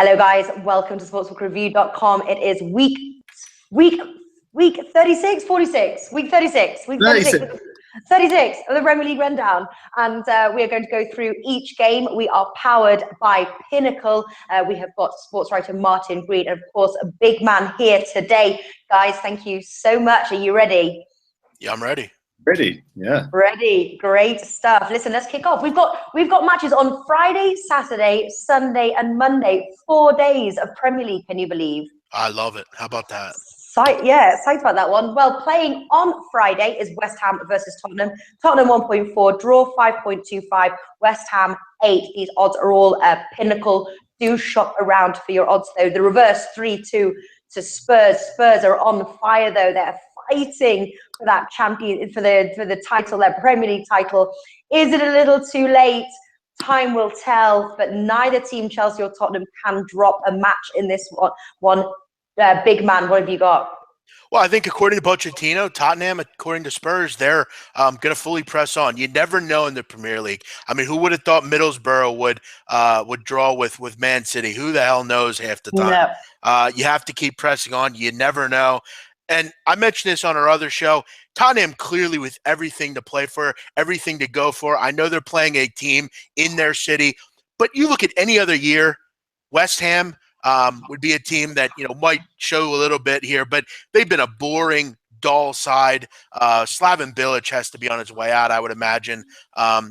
Hello guys, welcome to sportsbookreview.com. It is week 36, 46, week 36 of the Premier League rundown, and we are going to go through each game. We are powered by Pinnacle. We have got sportswriter Martin Green, and of course a big man here today. Guys, thank you so much. Are you ready? Yeah, I'm ready. Ready, yeah. Ready, great stuff. Listen, let's kick off. We've got matches on Friday, Saturday, Sunday, and Monday. 4 days of Premier League. Can you believe? I love it. How about that? Psyched about that one. Well, playing on Friday is West Ham versus Tottenham. Tottenham 1.4, draw 5.25, West Ham 8. These odds are all Pinnacle. Do shop around for your odds though. The reverse 3-2 to Spurs. Spurs are on fire though. They're fighting for that for the title, their Premier League title. Is it a little too late? Time will tell, but neither team, Chelsea or Tottenham, can drop a match in this one. Big man, what have you got? Well, I think according to Pochettino, Tottenham, according to Spurs, they're going to fully press on. You never know in the Premier League. I mean, who would have thought Middlesbrough would draw with Man City? Who the hell knows half the time? No. You have to keep pressing on. You never know. And I mentioned this on our other show. Tottenham clearly with everything to play for, everything to go for. I know they're playing a team in their city, but you look at any other year, West Ham would be a team that might show a little bit here, but they've been a boring, dull side. Slaven Bilic has to be on his way out, I would imagine.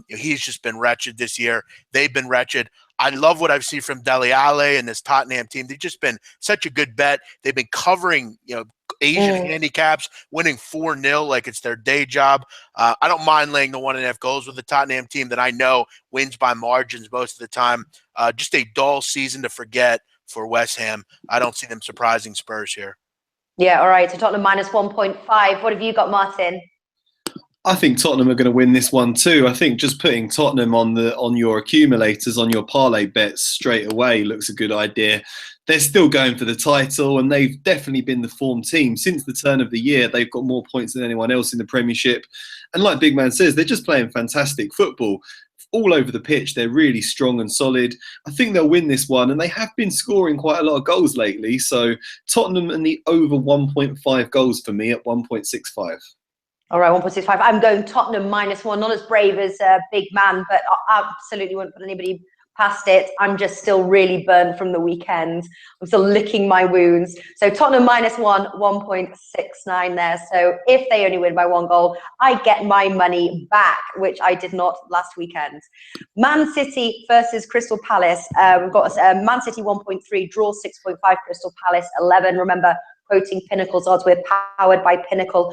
He's just been wretched this year. They've been wretched. I love what I've seen from Dele Alli and this Tottenham team. They've just been such a good bet. They've been covering, Asian handicaps, winning 4-0 like it's their day job. I don't mind laying the 1.5 goals with the Tottenham team that I know wins by margins most of the time. Just a dull season to forget for West Ham. I don't see them surprising Spurs here. Yeah, all right. So Tottenham minus 1.5. What have you got, Martin? I think Tottenham are going to win this one too. I think just putting Tottenham on your accumulators, on your parlay bets straight away looks a good idea. They're still going for the title, and they've definitely been the form team since the turn of the year. They've got more points than anyone else in the Premiership, and like Big Man says, they're just playing fantastic football. All over the pitch, they're really strong and solid. I think they'll win this one, and they have been scoring quite a lot of goals lately. So Tottenham and the over 1.5 goals for me at 1.65. All right, 1.65. I'm going Tottenham -1. Not as brave as Big Man, but I absolutely wouldn't put anybody past it. I'm just still really burnt from the weekend. I'm still licking my wounds. So Tottenham -1, 1.69 there. So if they only win by 1 goal, I get my money back, which I did not last weekend. Man City versus Crystal Palace. We've got Man City 1.3, draw 6.5, Crystal Palace 11. Remember, quoting Pinnacle's odds, we're powered by Pinnacle.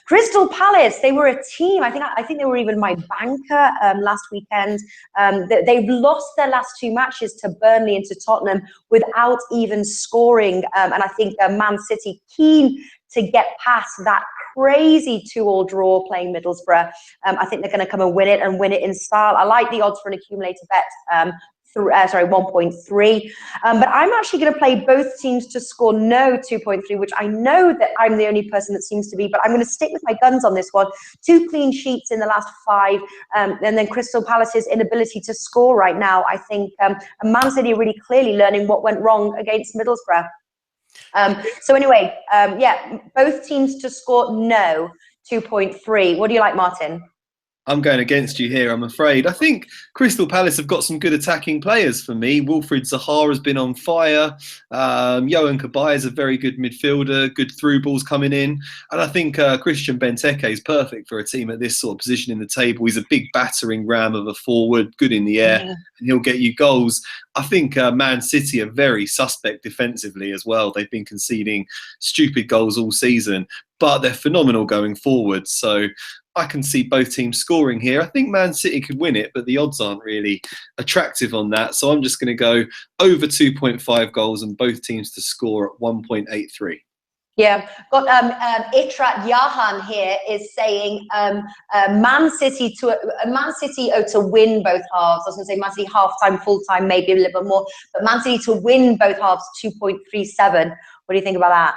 Crystal Palace, they were a team. I think they were even my banker last weekend. They've lost their last 2 matches to Burnley and to Tottenham without even scoring. And I think Man City keen to get past that crazy 2-2 draw playing Middlesbrough. I think they're going to come and win it in style. I like the odds for an accumulator bet. 1.3, but I'm actually going to play both teams to score no 2.3, which I know that I'm the only person that seems to be, but I'm going to stick with my guns on this one. 2 clean sheets in the last 5, and then Crystal Palace's inability to score right now. I think Man City are really clearly learning what went wrong against Middlesbrough. So anyway, both teams to score no 2.3. What do you like, Martin? I'm going against you here, I'm afraid. I think Crystal Palace have got some good attacking players for me. Wilfried Zaha has been on fire. Yohan Cabaye is a very good midfielder, good through balls coming in. And I think Christian Benteke is perfect for a team at this sort of position in the table. He's a big battering ram of a forward, good in the air, and he'll get you goals. I think Man City are very suspect defensively as well. They've been conceding stupid goals all season, but they're phenomenal going forward. So I can see both teams scoring here. I think Man City could win it, but the odds aren't really attractive on that. So I'm just going to go over 2.5 goals and both teams to score at 1.83. Yeah, got Itrat Yahan here is saying Man City to win both halves. I was going to say Man City half-time, full-time, maybe a little bit more, but Man City to win both halves, 2.37. What do you think about that?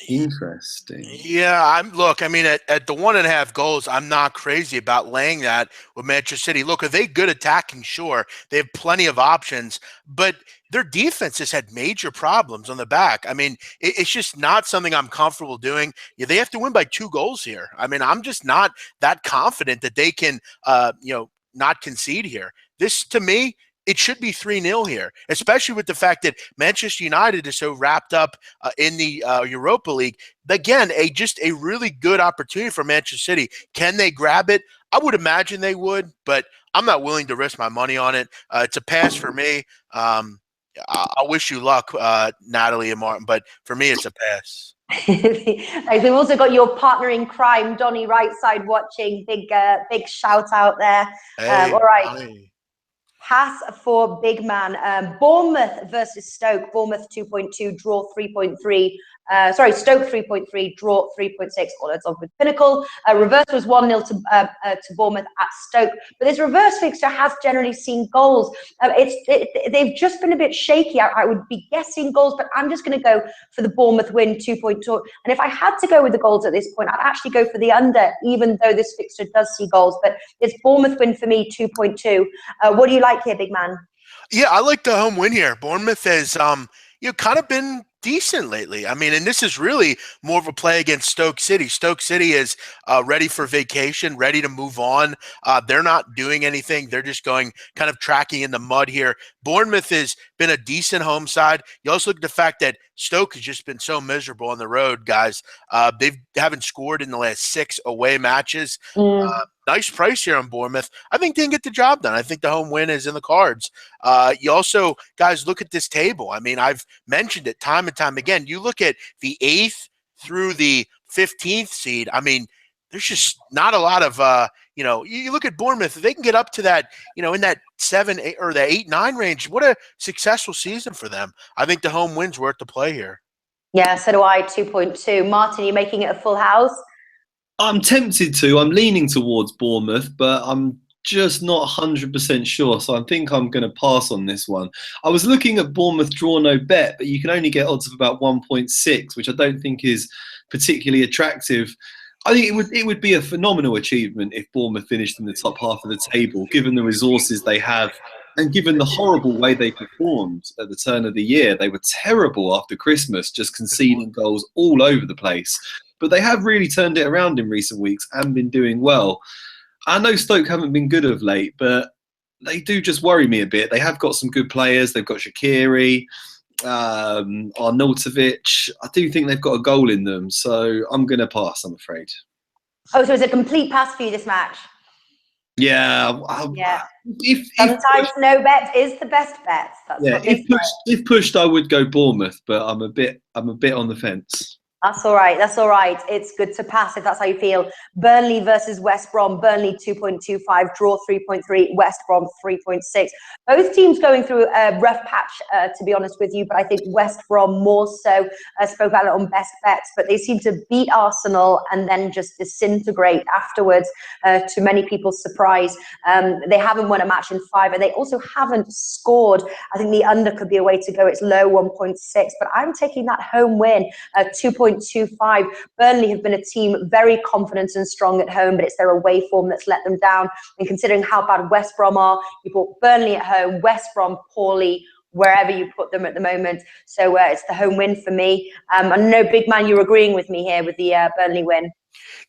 Interesting. Yeah, I mean, at the 1.5 goals, I'm not crazy about laying that with Manchester City. Look, are they good attacking? Sure. They have plenty of options, but their defense has had major problems on the back. I mean, it's just not something I'm comfortable doing. Yeah, they have to win by 2 goals here. I mean, I'm just not that confident that they can, not concede here. This, to me, it should be 3-0 here, especially with the fact that Manchester United is so wrapped up in the Europa League. Again, just a really good opportunity for Manchester City. Can they grab it? I would imagine they would, but I'm not willing to risk my money on it. It's a pass for me. I wish you luck, Natalie and Martin, but for me, it's a pass. We've also got your partner in crime, Donny Rightside, watching. Big shout out there. Hey, all right. Donnie. Pass for big man. Bournemouth versus Stoke. Bournemouth 2.2, draw 3.3. Stoke 3.3, draw 3.6. All odds on with Pinnacle. Reverse was 1-0 to Bournemouth at Stoke. But this reverse fixture has generally seen goals. They've just been a bit shaky. I would be guessing goals, but I'm just going to go for the Bournemouth win 2.2. And if I had to go with the goals at this point, I'd actually go for the under, even though this fixture does see goals. But it's Bournemouth win for me 2.2. What do you like here, big man? Yeah, I like the home win here. Bournemouth has kind of been decent lately. I mean, and this is really more of a play against Stoke City. Stoke City is ready for vacation, ready to move on. They're not doing anything. They're just going kind of tracking in the mud here. Bournemouth has been a decent home side. You also look at the fact that Stoke has just been so miserable on the road, guys. They haven't scored in the last 6 away matches. Nice price here on Bournemouth. I think they can get the job done. I think the home win is in the cards. You also, guys, look at this table. I mean, I've mentioned it time and time again. You look at the 8th through the 15th seed. I mean, there's just not a lot of, you look at Bournemouth, if they can get up to that, in that 7, 8, or the 8, 9 range, what a successful season for them. I think the home win's worth the play here. Yeah, so do I, 2.2. Martin, you making it a full house? I'm tempted to. I'm leaning towards Bournemouth, but I'm just not 100% sure. So I think I'm going to pass on this one. I was looking at Bournemouth draw no bet, but you can only get odds of about 1.6, which I don't think is particularly attractive. I think it would be a phenomenal achievement if Bournemouth finished in the top half of the table, given the resources they have and given the horrible way they performed at the turn of the year. They were terrible after Christmas, just conceding goals all over the place. But they have really turned it around in recent weeks and been doing well. I know Stoke haven't been good of late, but they do just worry me a bit. They have got some good players. They've got Shaqiri, Arnautovic. I do think they've got a goal in them, so I'm going to pass, I'm afraid. Oh, so it's a complete pass for you, this match? Yeah. Sometimes no bet is the best bet. If pushed, I would go Bournemouth, but I'm a bit on the fence. That's all right. That's all right. It's good to pass if that's how you feel. Burnley versus West Brom. Burnley 2.25, draw 3.3, West Brom 3.6. Both teams going through a rough patch, to be honest with you, but I think West Brom more so. Spoke about it on best bets, but they seem to beat Arsenal and then just disintegrate afterwards, to many people's surprise. They haven't won a match in 5, and they also haven't scored. I think the under could be a way to go. It's low 1.6, but I'm taking that home win, 2.25. Burnley have been a team very confident and strong at home, but it's their away form that's let them down. And considering how bad West Brom are, you put Burnley at home, West Brom poorly, wherever you put them at the moment. So it's the home win for me. I know, big man, you're agreeing with me here with the Burnley win.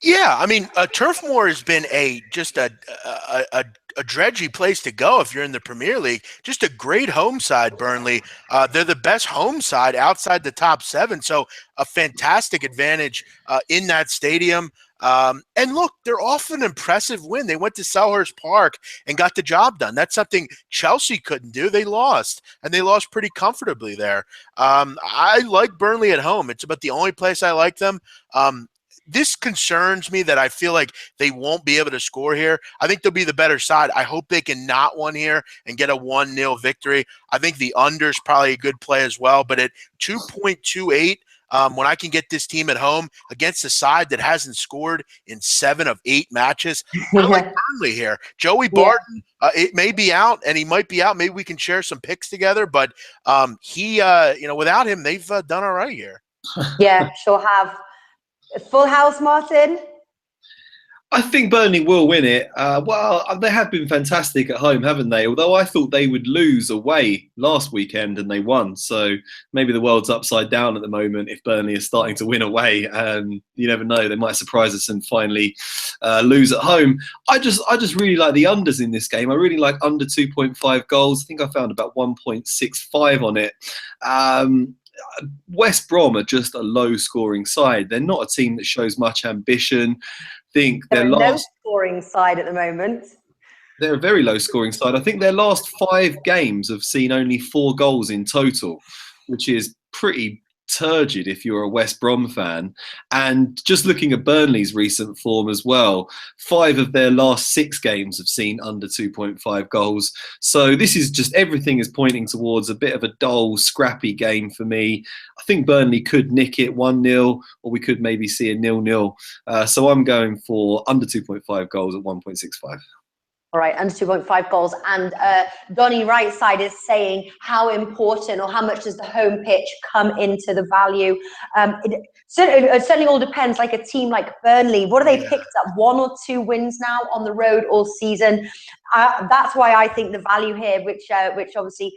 Yeah, I mean, Turf Moor has been a dredgy place to go if you're in the Premier League. Just a great home side, Burnley. They're the best home side outside the top 7, so a fantastic advantage in that stadium. And look, they're off an impressive win. They went to Selhurst Park and got the job done. That's something Chelsea couldn't do. They lost, and they lost pretty comfortably there. I like Burnley at home. It's about the only place I like them. This concerns me that I feel like they won't be able to score here. I think they'll be the better side. I hope they can not win here and get a 1-0 victory. I think the under is probably a good play as well. But at 2.28, when I can get this team at home against a side that hasn't scored in 7 of 8 matches, I like Burnley here. Joey Barton, it may be out, and he might be out. Maybe we can share some picks together. But without him, they've done all right here. Yeah, sure have. Full house, Martin? I think Burnley will win it. Well, they have been fantastic at home, haven't they? Although I thought they would lose away last weekend and they won. So maybe the world's upside down at the moment if Burnley is starting to win away. You never know; they might surprise us and finally lose at home. I just really like the unders in this game. I really like under 2.5 goals. I think I found about 1.65 on it. West Brom are just a low-scoring side. They're not a team that shows much ambition. Think they're a low-scoring side at the moment. They're a very low-scoring side. I think their last 5 games have seen only 4 goals in total, which is pretty turgid if you're a West Brom fan. And just looking at Burnley's recent form as well, 5 of their last 6 games have seen under 2.5 goals. So this is just, everything is pointing towards a bit of a dull, scrappy game for me. I think Burnley could nick it 1-0, or we could maybe see a 0-0. So I'm going for under 2.5 goals at 1.65. All right, under 2.5 goals. And Donny Rightside is saying how important or how much does the home pitch come into the value? It certainly all depends. Like a team like Burnley, what have they picked up? 1 or 2 wins now on the road all season. That's why I think the value here, which obviously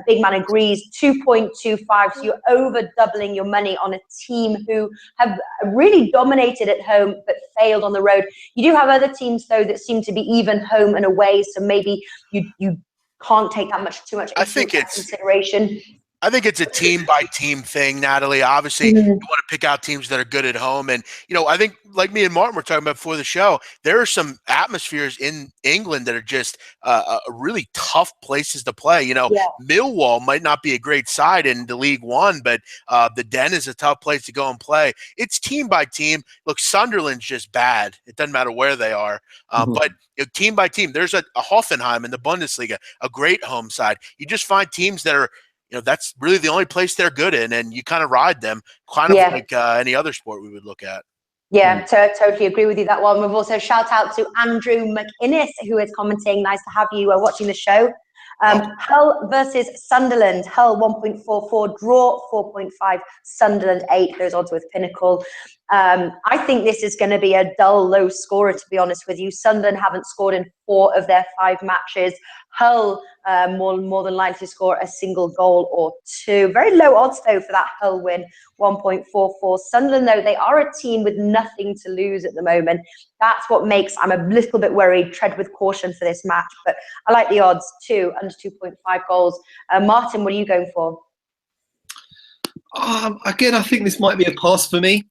Big Man agrees, 2.25. So you're over doubling your money on a team who have really dominated at home but failed on the road. You do have other teams though that seem to be even home and away, so maybe you can't take that too much into consideration. I think it's a team-by-team thing, Natalie. Obviously, you want to pick out teams that are good at home. And, I think, like me and Martin were talking about before the show, there are some atmospheres in England that are just really tough places to play. Millwall might not be a great side in the League One, but the Den is a tough place to go and play. It's team-by-team. Look, Sunderland's just bad. It doesn't matter where they are. But team-by-team, there's a Hoffenheim in the Bundesliga, a great home side. You just find teams that are, that's really the only place they're good in, and you kind of ride them, like any other sport we would look at. Yeah, totally agree with you that one. We've also shout out to Andrew McInnes, who is commenting. Nice to have you watching the show. Hull versus Sunderland. Hull 1.44, draw 4.5, Sunderland 8. Those odds with Pinnacle. I think this is going to be a dull, low scorer, to be honest with you. Sunderland haven't scored in 4 of their 5 matches. Hull more than likely to score a single goal or 2. Very low odds, though, for that Hull win, 1.44. Sunderland, though, they are a team with nothing to lose at the moment. That's what makes I'm a little bit worried. Tread with caution for this match. But I like the odds, too, under 2.5 goals. Martin, what are you going for? Again, I think this might be a pass for me.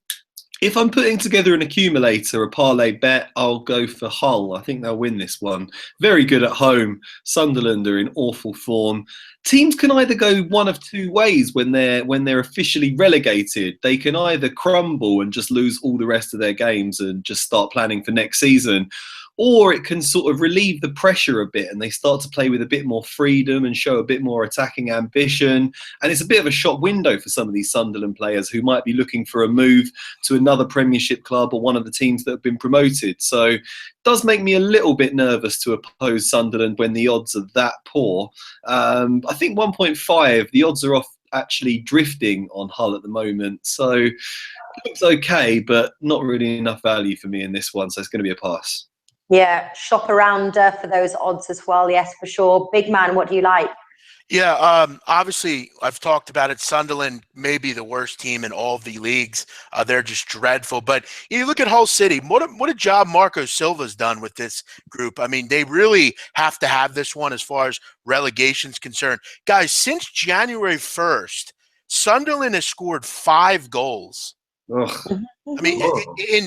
If I'm putting together an accumulator, a parlay bet, I'll go for Hull. I think they'll win this one. Very good at home. Sunderland are in awful form. Teams can either go one of 2 ways when they're officially relegated. They can either crumble and just lose all the rest of their games and just start planning for next season, or it can sort of relieve the pressure a bit and they start to play with a bit more freedom and show a bit more attacking ambition. And it's a bit of a shop window for some of these Sunderland players who might be looking for a move to another Premiership club or one of the teams that have been promoted. So it does make me a little bit nervous to oppose Sunderland when the odds are that poor. I think 1.5, the odds are off actually drifting on Hull at the moment. So it looks okay, but not really enough value for me in this one. So it's going to be a pass. Yeah, shop around for those odds as well. Yes, for sure. Big Man, what do you like? Yeah, obviously, I've talked about it. Sunderland may be the worst team in all of the leagues. They're just dreadful. But you look at Hull City. What a job Marco Silva's done with this group. I mean, they really have to have this one as far as relegation's concerned. Guys, since January 1st, Sunderland has scored 5 goals. Ugh. I mean,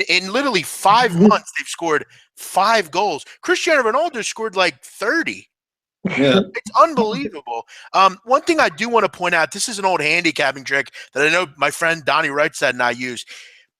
in literally 5 months, they've scored 5 goals. Cristiano Ronaldo scored like 30. Yeah. It's unbelievable. One thing I do want to point out, this is an old handicapping trick that I know my friend Donnie Wrightstad and I use.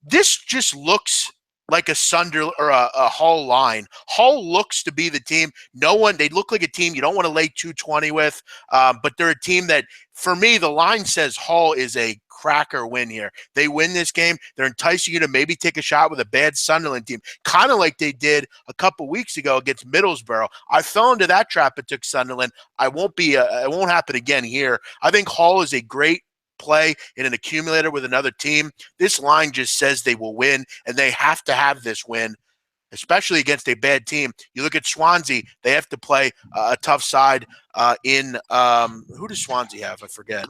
This just looks like a Sunderland or a Hull line. Hull looks to be the team. They look like a team you don't want to lay 220 with, but they're a team that, for me, the line says Hull is a cracker win here. They win this game. They're enticing you to maybe take a shot with a bad Sunderland team, kind of like they did a couple weeks ago against Middlesbrough. I fell into that trap and took Sunderland. It won't happen again here. I think Hull is a great play in an accumulator with another team, this line just says they will win, and they have to have this win, especially against a bad team. You look at Swansea; they have to play a tough side in who does Swansea have? I forget.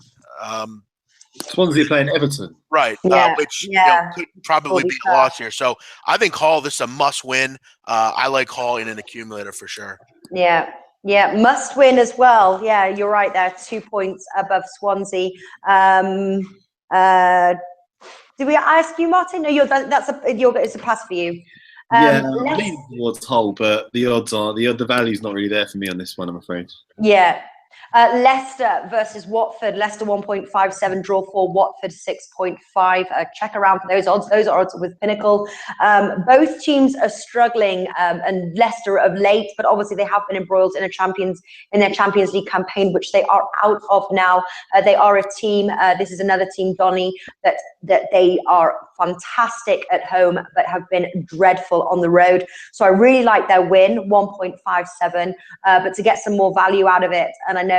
Swansea are playing Everton. Right, Yeah, which yeah. could probably be a loss here. So I think Hall, this is a must-win. I like Hall in an accumulator for sure. Yeah, must win as well. Yeah, you're right there. 2 points above Swansea. Do we ask you, Martin? No, it's a pass for you. Yeah, I'm leaning towards Hull, but the odds are the value's not really there for me on this one, I'm afraid. Yeah. Leicester versus Watford. Leicester 1.57, draw 4, Watford 6.5. Check around for those odds. Those are odds with Pinnacle. Both teams are struggling, and Leicester of late, but obviously they have been embroiled in their Champions League campaign, which they are out of now. They are a team. This is another team, Donny, that they are fantastic at home, but have been dreadful on the road. So I really like their win, 1.57, but to get some more value out of it. And I know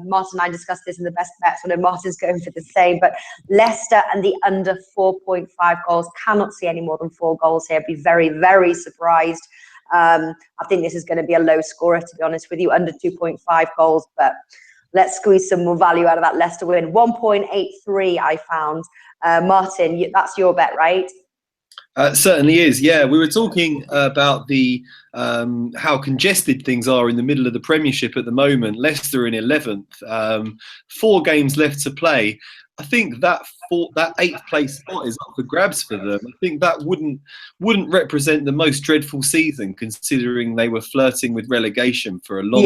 Martin and I discussed this in the best bets. I know Martin's going for the same, but Leicester and the under 4.5 goals. Cannot see any more than 4 goals here. Be very, very surprised. I think this is going to be a low scorer, to be honest with you, under 2.5 goals, but let's squeeze some more value out of that Leicester win. 1.83 I found. Martin, that's your bet, right? Certainly is. Yeah, we were talking about the how congested things are in the middle of the Premiership at the moment. Leicester in 11th, 4 games left to play. I think that 8th place spot is up for grabs for them. I think that wouldn't represent the most dreadful season, considering they were flirting with relegation for a long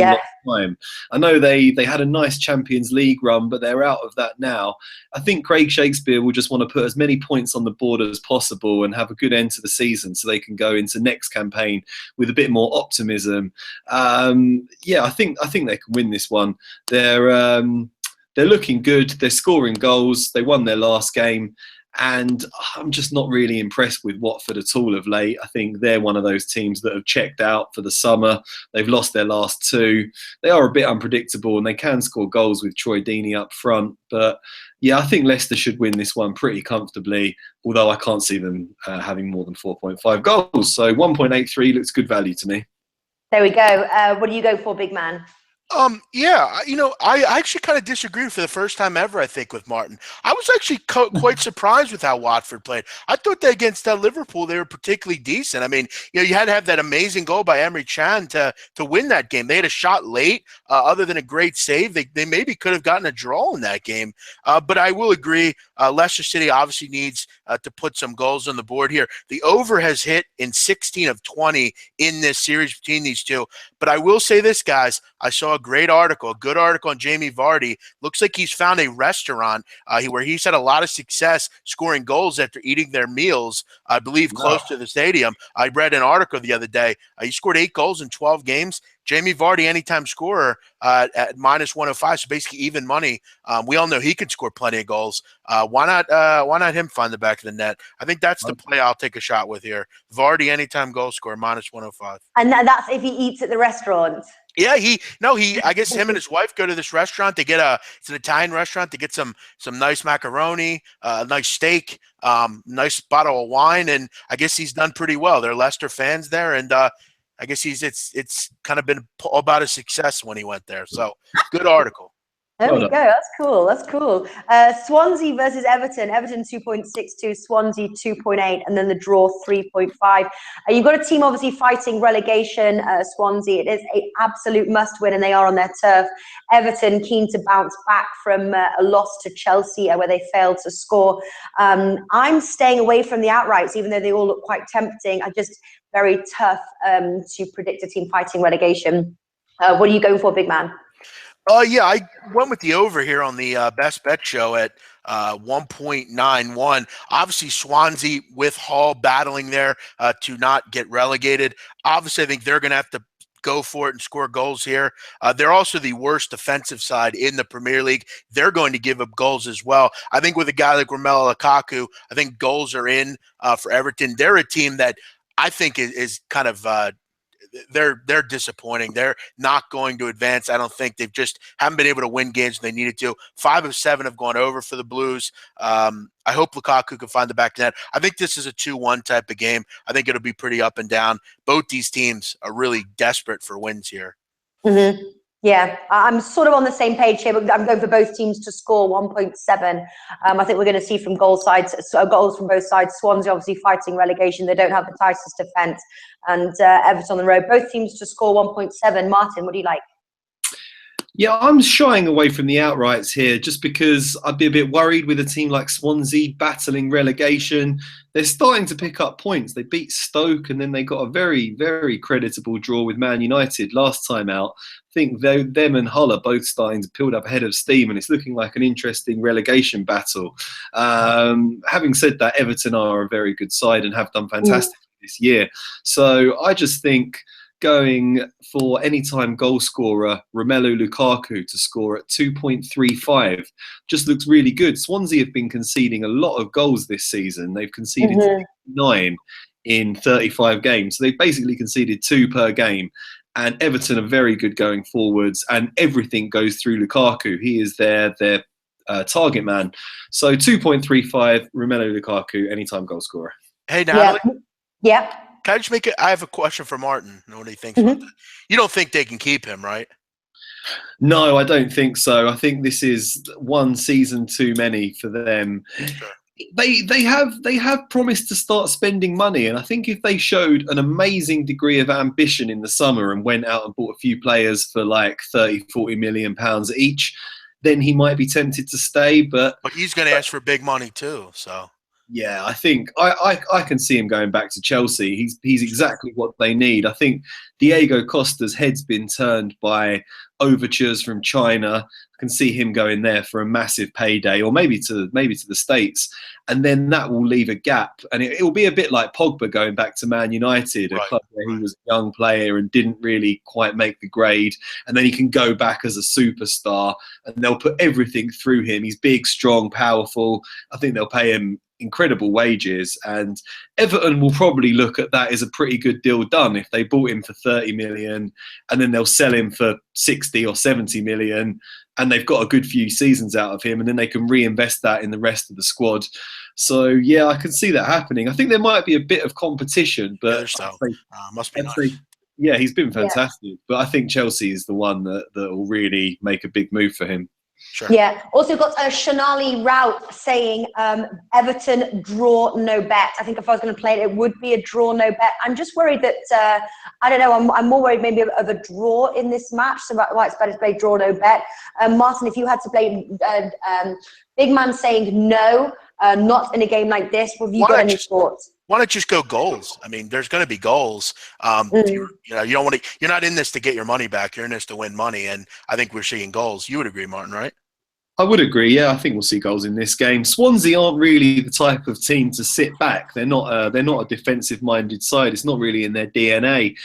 time. I know they had a nice Champions League run, but they're out of that now. I think Craig Shakespeare will just want to put as many points on the board as possible and have a good end to the season, so they can go into next campaign with a bit more optimism. I think they can win this one. They're looking good. They're scoring goals. They won their last game. And I'm just not really impressed with Watford at all of late. I think they're one of those teams that have checked out for the summer. They've lost their last 2. They are a bit unpredictable, and they can score goals with Troy Deeney up front. But yeah, I think Leicester should win this one pretty comfortably, although I can't see them having more than 4.5 goals. So 1.83 looks good value to me. There we go. What do you go for, big man? I actually kind of disagree for the first time ever, I think, with Martin. I was actually quite surprised with how Watford played. I thought that against Liverpool, they were particularly decent. I mean, you had to have that amazing goal by Emre Can to win that game. They had a shot late. Other than a great save, they maybe could have gotten a draw in that game. But I will agree, Leicester City obviously needs to put some goals on the board here. The over has hit in 16 of 20 in this series between these two. But I will say this, guys. I saw a good article on Jamie Vardy. Looks like he's found a restaurant where he's had a lot of success scoring goals after eating their meals, I believe, close to the stadium. I read an article the other day. He scored 8 goals in 12 games. Jamie Vardy, anytime scorer at minus 105, so basically even money. We all know he can score plenty of goals. Why not him find the back of the net? I think that's the play I'll take a shot with here. Vardy, anytime goal scorer, minus 105. And that's if he eats at the restaurant. Yeah, I guess him and his wife go to this restaurant. They get it's an Italian restaurant. They get some nice macaroni, nice steak, nice bottle of wine, and I guess he's done pretty well. They're Leicester fans there, and I guess it's kind of been about a success when he went there. So good article. There we go. That's cool. Swansea versus Everton. Everton 2.62, Swansea 2.8, and then the draw 3.5. You've got a team obviously fighting relegation. Swansea, it is an absolute must-win, and they are on their turf. Everton keen to bounce back from a loss to Chelsea, where they failed to score. I'm staying away from the outrights, even though they all look quite tempting. Very tough to predict a team fighting relegation. What are you going for, big man? I went with the over here on the best bet show at 1.91. Obviously, Swansea with Hall battling there to not get relegated. Obviously, I think they're going to have to go for it and score goals here. They're also the worst defensive side in the Premier League. They're going to give up goals as well. I think with a guy like Romelu Lukaku, I think goals are in for Everton. They're a team that I think is kind of they're disappointing. They're not going to advance. I don't think they've just haven't been able to win games when they needed to. 5 of 7 have gone over for the Blues. I hope Lukaku can find the back net. I think this is a 2-1 type of game. I think it'll be pretty up and down. Both these teams are really desperate for wins here. Mm-hmm. Yeah, I'm sort of on the same page here, but I'm going for both teams to score 1.7. I think we're going to see from goals from both sides. Swansea obviously fighting relegation. They don't have the tightest defence. And Everton on the road. Both teams to score 1.7. Martin, what do you like? Yeah, I'm shying away from the outrights here just because I'd be a bit worried with a team like Swansea battling relegation. They're starting to pick up points. They beat Stoke and then they got a very, very creditable draw with Man United last time out. I think them and Hull are both starting to build up ahead of steam and it's looking like an interesting relegation battle. Having said that, Everton are a very good side and have done fantastic this year. So I just think going for anytime goal scorer Romelu Lukaku to score at 2.35 just looks really good. Swansea have been conceding a lot of goals this season. They've conceded 9 in 35 games. So they've basically conceded 2 per game. And Everton are very good going forwards and everything goes through Lukaku. He is their target man. So 2.35 Romelu Lukaku, anytime goal scorer. Hey, Natalie. Yeah. Can I just make it? I have a question for Martin. What he thinks about that. You don't think they can keep him, right? No, I don't think so. I think this is one season too many for them. Sure. They have promised to start spending money, and I think if they showed an amazing degree of ambition in the summer and went out and bought a few players for like 30-40 million pounds each, then he might be tempted to stay. But he's going to ask for big money too, so. Yeah, I think I can see him going back to Chelsea. He's exactly what they need. I think Diego Costa's head's been turned by overtures from China. I can see him going there for a massive payday, or maybe to the States, and then that will leave a gap. And it will be a bit like Pogba going back to Man United, a club where he was a young player and didn't really quite make the grade, and then he can go back as a superstar, and they'll put everything through him. He's big, strong, powerful. I think they'll pay him incredible wages, and Everton will probably look at that as a pretty good deal done if they bought him for 30 million and then they'll sell him for 60 or 70 million and they've got a good few seasons out of him and then they can reinvest that in the rest of the squad. So yeah, I can see that happening. I think there might be a bit of competition, but must be nice. Yeah, he's been fantastic, but I think Chelsea is the one that will really make a big move for him. Sure. Yeah. Also got a Shanali Rout saying Everton draw no bet. I think if I was going to play it, it would be a draw no bet. I'm just worried that I don't know. I'm more worried maybe of a draw in this match. So why it's better to play draw no bet. Martin, if you had to play big man saying no, not in a game like this, have you got any thoughts? Why not just go goals? I mean, there's going to be goals. You don't want to. You're not in this to get your money back. You're in this to win money, and I think we're seeing goals. You would agree, Martin, right? I would agree. Yeah, I think we'll see goals in this game. Swansea aren't really the type of team to sit back. They're not a defensive-minded side. It's not really in their DNA,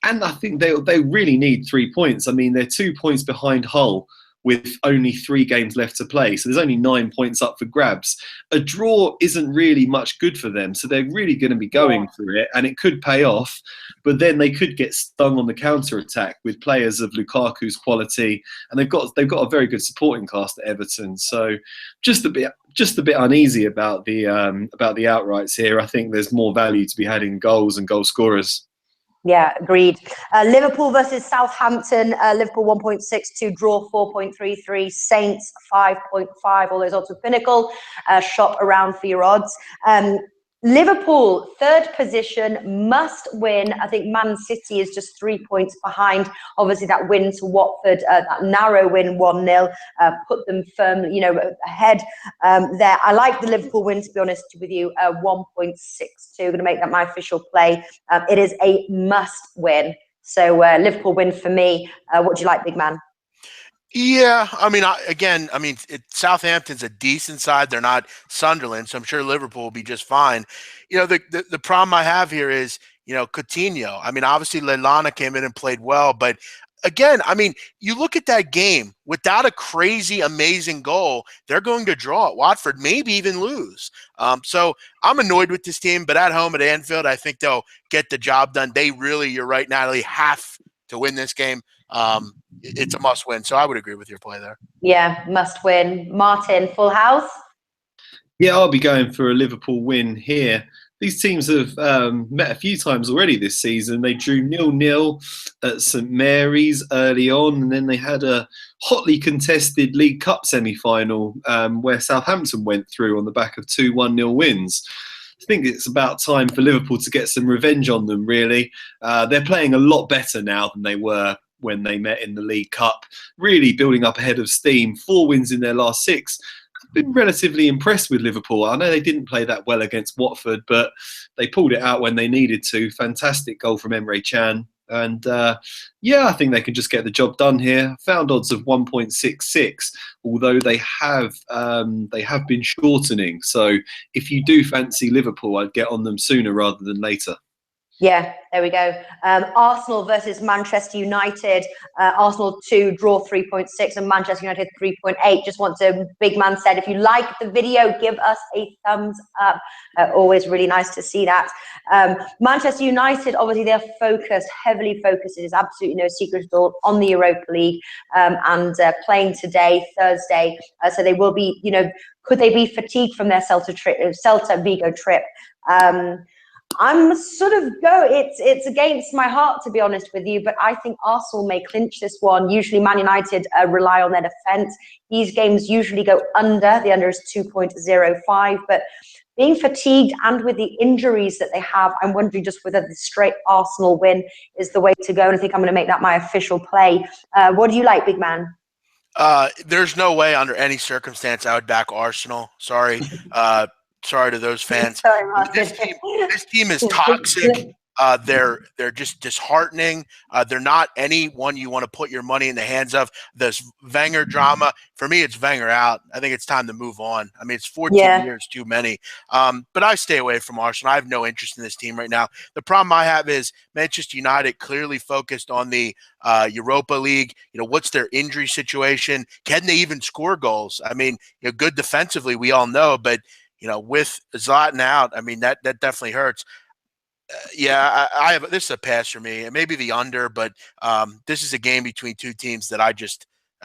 and I think they really need 3 points. I mean, they're 2 points behind Hull with only 3 games left to play. So there's only 9 points up for grabs. A draw isn't really much good for them. So they're really going to be going for it and it could pay off. But then they could get stung on the counter-attack with players of Lukaku's quality. And they've got a very good supporting cast at Everton. So just a bit uneasy about the outrights here. I think there's more value to be had in goals and goal scorers. Yeah, agreed. Liverpool versus Southampton. Liverpool 1.62, draw 4.33, Saints 5.5. All those odds with Pinnacle. Shop around for your odds. Liverpool, 3rd position, must win. I think Man City is just 3 points behind. Obviously, that win to Watford, that narrow win 1-0, put them firmly, ahead there. I like the Liverpool win, to be honest with you, 1.62. Going to make that my official play. It is a must win. So Liverpool win for me. What do you like, big man? Yeah, I mean, Southampton's a decent side. They're not Sunderland, so I'm sure Liverpool will be just fine. The problem I have here is, Coutinho. I mean, obviously Lallana came in and played well, but again, I mean, you look at that game without a crazy, amazing goal, they're going to draw at Watford, maybe even lose. So I'm annoyed with this team, but at home at Anfield, I think they'll get the job done. They really, you're right, Natalie, have to win this game. It's a must win. So I would agree with your play there. Yeah, must win. Martin, full house? Yeah, I'll be going for a Liverpool win here. These teams have met a few times already this season. They drew 0-0 at St Mary's early on, and then they had a hotly contested League Cup semi-final where Southampton went through on the back of 2 1-0 wins. I think it's about time for Liverpool to get some revenge on them, really. They're playing a lot better now than they were when they met in the League Cup, really building up ahead of steam. 4 wins in their last 6. Been relatively impressed with Liverpool. I know they didn't play that well against Watford, but they pulled it out when they needed to. Fantastic goal from Emre Can. And yeah, I think they can just get the job done here. Found odds of 1.66, although they have been shortening. So if you do fancy Liverpool, I'd get on them sooner rather than later. Yeah, there we go. Arsenal versus Manchester United. Arsenal 2, draw 3.6, and Manchester United 3.8. Just want to, big man said, if you like the video, give us a thumbs up. Always really nice to see that. Manchester United, obviously they're focused, heavily focused. It is absolutely no secret at all on the Europa League and playing today, Thursday. So they will be, could they be fatigued from their Celta Vigo trip? I'm sort of it's against my heart, to be honest with you, but I think Arsenal may clinch this one. Usually Man United rely on their defence. These games usually go under. The under is 2.05, but being fatigued and with the injuries that they have, I'm wondering just whether the straight Arsenal win is the way to go, and I think I'm going to make that my official play. What do you like, big man? There's no way under any circumstance I would back Arsenal. Sorry. Sorry to those fans. Sorry, this team is toxic. They're just disheartening. They're not anyone you want to put your money in the hands of. This Wenger drama, for me, it's Wenger out. I think it's time to move on. I mean, it's 14 years too many. But I stay away from Arsenal. I have no interest in this team right now. The problem I have is Manchester United clearly focused on the Europa League. What's their injury situation? Can they even score goals? I mean, good defensively, we all know, but with Zlatan out, I mean, that definitely hurts. Yeah, I have. This is a pass for me. It may be the under, but this is a game between two teams that I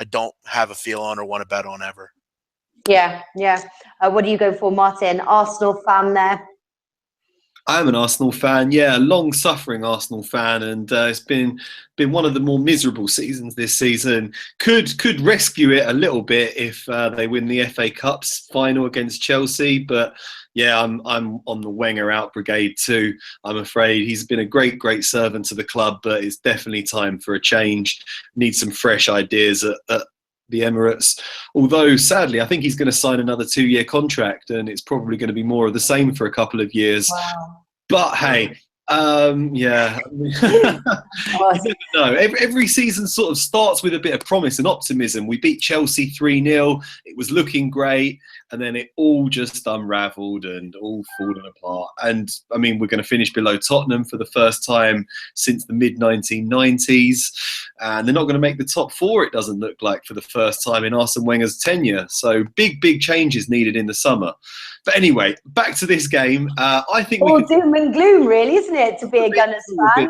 don't have a feel on or want to bet on ever. Yeah. What do you go for, Martin? Arsenal fan there? I'm an Arsenal fan, yeah, a long-suffering Arsenal fan, and it's been one of the more miserable seasons this season. Could rescue it a little bit if they win the FA Cup's final against Chelsea, but yeah, I'm on the Wenger out brigade too. I'm afraid he's been a great servant to the club, but it's definitely time for a change. Need some fresh ideas at the Emirates. Although sadly, I think he's going to sign another 2-year contract, and it's probably going to be more of the same for a couple of years. Wow. But hey, yeah, you never know. Every season sort of starts with a bit of promise and optimism. We beat Chelsea 3-0. It was looking great, and then it all just unravelled and all fallen apart. And I mean, we're going to finish below Tottenham for the first time since the mid-1990s, and they're not going to make the top 4. It doesn't look like, for the first time in Arsene Wenger's tenure. So big changes needed in the summer. But anyway, back to this game. I think all doom and gloom, really, isn't it, to be a Gunners fan?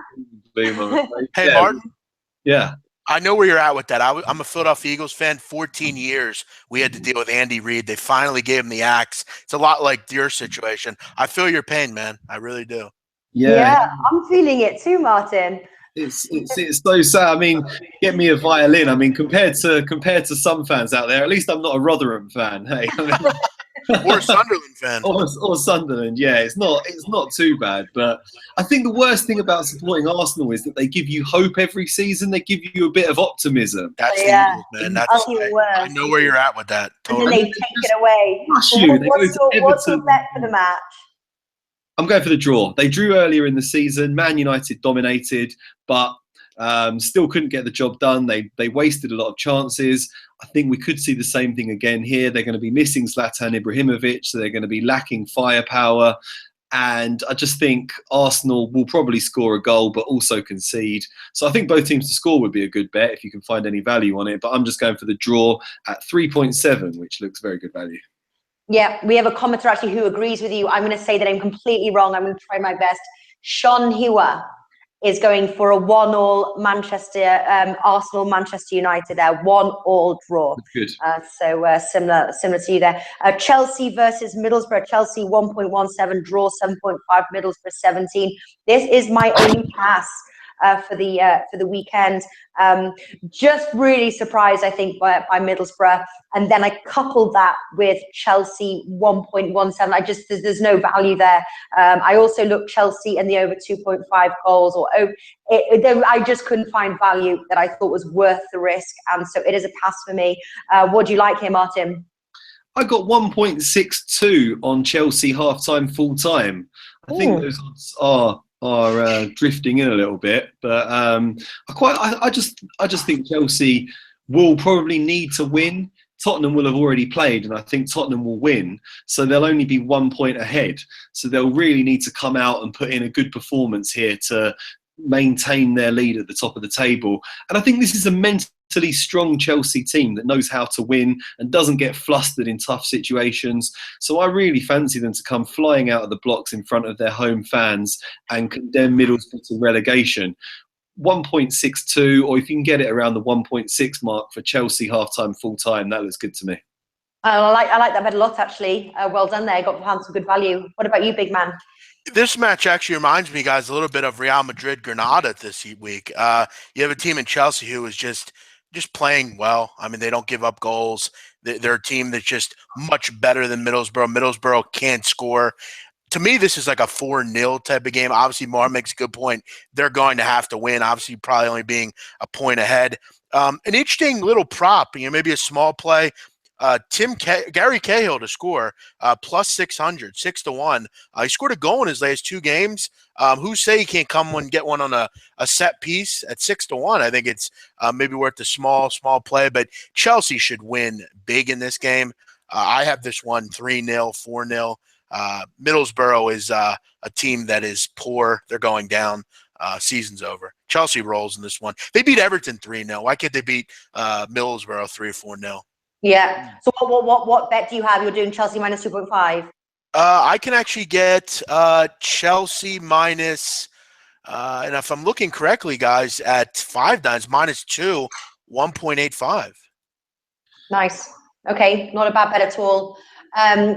Hey, yeah. Martin. Yeah. I know where you're at with that. I'm a Philadelphia Eagles fan. 14 years we had to deal with Andy Reid. They finally gave him the axe. It's a lot like your situation. I feel your pain, man. I really do. Yeah, I'm feeling it too, Martin. It's so sad. I mean, get me a violin. I mean, compared to some fans out there, at least I'm not a Rotherham fan. Hey. Or a Sunderland fan. Or Sunderland, yeah. It's not too bad. But I think the worst thing about supporting Arsenal is that they give you hope every season. They give you a bit of optimism. That's the Eagles, man. That's I know where you're at with that. Totally. And then they take it away. What's your bet for the match? I'm going for the draw. They drew earlier in the season. Man United dominated, but still couldn't get the job done. They wasted a lot of chances. I think we could see the same thing again here. They're going to be missing Zlatan Ibrahimovic, so they're going to be lacking firepower. And I just think Arsenal will probably score a goal, but also concede. So I think both teams to score would be a good bet if you can find any value on it. But I'm just going for the draw at 3.7, which looks very good value. Yeah, we have a commenter actually who agrees with you. I'm going to say that I'm completely wrong. I'm going to try my best. Sean Hewer is going for a 1-1 Arsenal Manchester United there, 1-1 draw. Good. Similar to you there. Chelsea versus Middlesbrough. Chelsea 1.17 draw, 7.5. Middlesbrough 17. This is my only pass for the weekend. Just really surprised, I think, by Middlesbrough, and then I coupled that with Chelsea 1.17. There's no value there. I also looked Chelsea and the over 2.5 goals, I just couldn't find value that I thought was worth the risk, and so it is a pass for me. What do you like here, Martin? I got 1.62 on Chelsea half-time, full-time. I think those odds are drifting in a little bit, but I just think Chelsea will probably need to win. Tottenham will have already played, and I think Tottenham will win, so they'll only be 1 point ahead. So they'll really need to come out and put in a good performance here to maintain their lead at the top of the table. And I think this is a mentally strong Chelsea team that knows how to win and doesn't get flustered in tough situations. So I really fancy them to come flying out of the blocks in front of their home fans and condemn Middlesbrough to relegation. 1.62, or if you can get it around the 1.6 mark for Chelsea half-time, full-time, that looks good to me. I like that bet a lot, actually. Well done there. Got found some good value. What about you, big man? This match actually reminds me, guys, a little bit of Real Madrid Granada this week. You have a team in Chelsea who is just playing well. I mean, they don't give up goals. They're a team that's just much better than Middlesbrough. Middlesbrough can't score. To me, this is like a 4-0 type of game. Obviously, Mar makes a good point. They're going to have to win, obviously probably only being a point ahead. An interesting little prop, maybe a small play. Gary Cahill to score plus 600, 6-1. He scored a goal in his last 2 games. Who say he can't come and get one on a set piece at 6-1? I think it's maybe worth a small play, but Chelsea should win big in this game. I have this one 3-0, 4-0. Middlesbrough is a team that is poor. They're going down. Season's over. Chelsea rolls in this one. They beat Everton 3-0. Why can't they beat Middlesbrough 3 or 4-0? Yeah. So what bet do you have? You're doing Chelsea minus 2.5. I can actually get Chelsea minus, and if I'm looking correctly, guys, at 5-9 minus 2, 1.85. Nice. Okay, not a bad bet at all.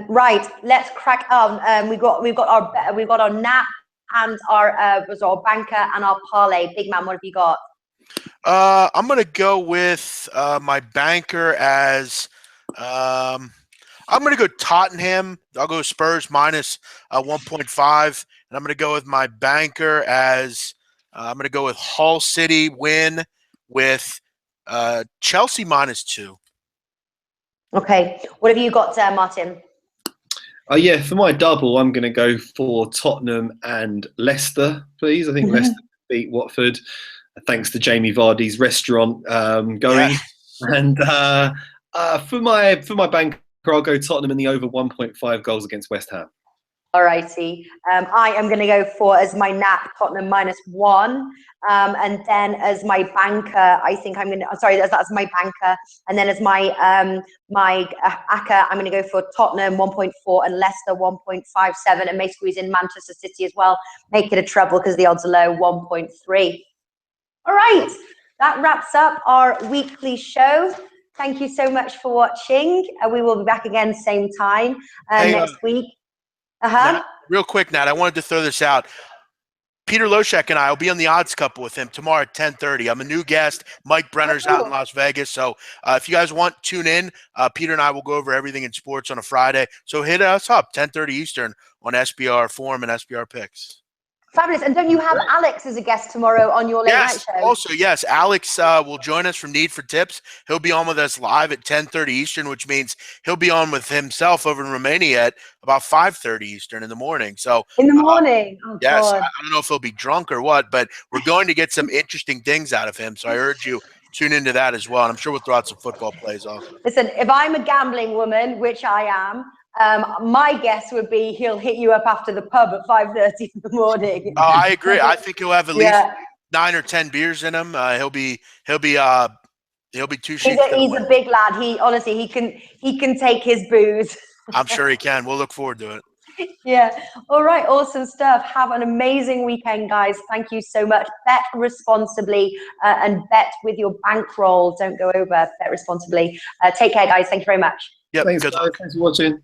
Right, let's crack on. We've got our nap and our banker and our parlay. Big man, what have you got? I'm gonna go with my banker as I'm gonna go Tottenham. I'll go Spurs minus 1.5, and I'm gonna go with my banker as I'm gonna go with Hull City win with Chelsea minus 2. Okay, what have you got, Martin? Yeah, for my double, I'm going to go for Tottenham and Leicester, please. I think Leicester beat Watford, thanks to Jamie Vardy's restaurant going. Yeah. And for my banker, I'll go Tottenham in the over 1.5 goals against West Ham. All righty. I am going to go for, as my nap, Tottenham minus 1. And then as my banker, I think I'm going to, that's my banker. And then as my ACCA, I'm going to go for Tottenham 1.4 and Leicester 1.57, and may squeeze in Manchester City as well. Make it a treble because the odds are low, 1.3. All right. That wraps up our weekly show. Thank you so much for watching. We will be back again same time next week. Nat, real quick, Nat, I wanted to throw this out. Peter Loshek and I will be on the Odds Couple with him tomorrow at 10:30. I'm a new guest. Mike Brenner's out in Las Vegas. So if you guys want, tune in. Peter and I will go over everything in sports on a Friday. So hit us up, 10:30 Eastern on SBR Forum and SBR Picks. Fabulous. And don't you have Alex as a guest tomorrow on your late night show? Also, yes. Alex will join us from Need for Tips. He'll be on with us live at 10:30 Eastern, which means he'll be on with himself over in Romania at about 5:30 Eastern in the morning. So in the morning? Yes. God. I don't know if he'll be drunk or what, but we're going to get some interesting things out of him. So I urge you, tune into that as well. And I'm sure we'll throw out some football plays also. Listen, if I'm a gambling woman, which I am, My guess would be he'll hit you up after the pub at 5:30 in the morning. Oh, I agree. I think he'll have at least 9 or 10 beers in him. He'll be 2 sheets. He's a big lad. He can take his booze. I'm sure he can. We'll look forward to it. Yeah. All right. Awesome stuff. Have an amazing weekend, guys. Thank you so much. Bet responsibly and bet with your bankroll. Don't go over. Bet responsibly. Take care, guys. Thank you very much. Yep. Thanks, guys. Thanks for watching.